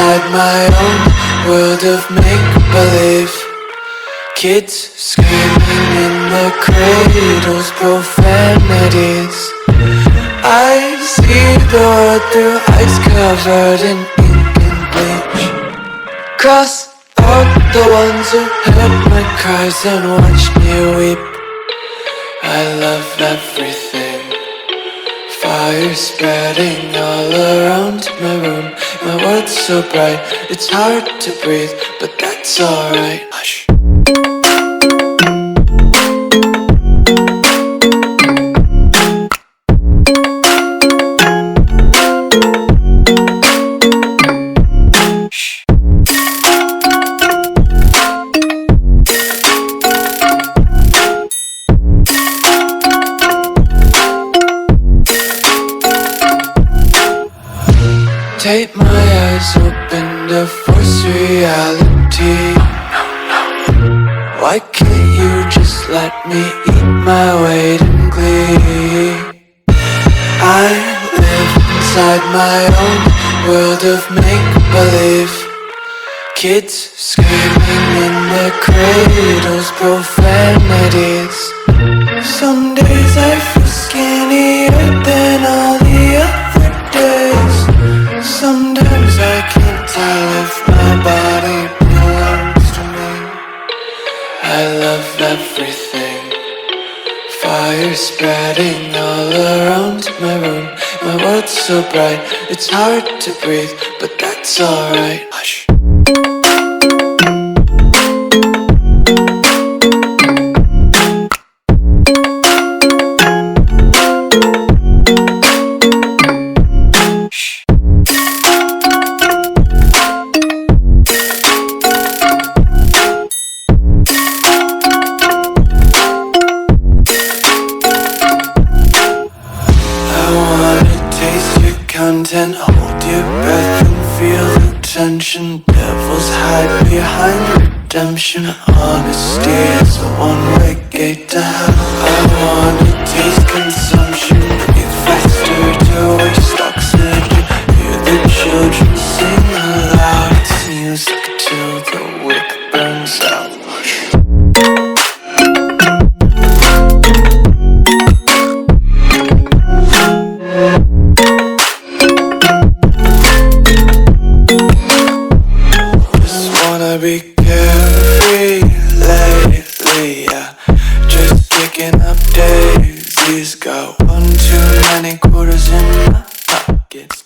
inside my own world of make-believe. Kids screaming in the cradles, profanities. I see the world through eyes covered in ink and bleach. Cross out the ones who heard my cries and watched me weep. I love everything. Fire spreading all around my room. My world's so bright, it's hard to breathe, but that's alright. Hush. Tape my eyes open to force reality. Why can't you just let me eat my weight in glee? I live inside my own world of make-believe. Kids screaming in their cradles, profanities. Some days I feel skinnier than all the other days. Sometimes I can't tell if my body belongs to me. I love everything. Fire spreading all around my room. My world's so bright, it's hard to breathe, but that's alright. Hush. Content, hold your breath and feel the tension. Devils hide behind redemption. Honesty is a one-way gate to hell. I wanna taste consumption. Breathe faster to waste oxygen. Hear the children sing aloud. It's music till the wick burns out. Be carefree lately, yeah. Just kicking up daisies. Got one too many quarters in my pockets.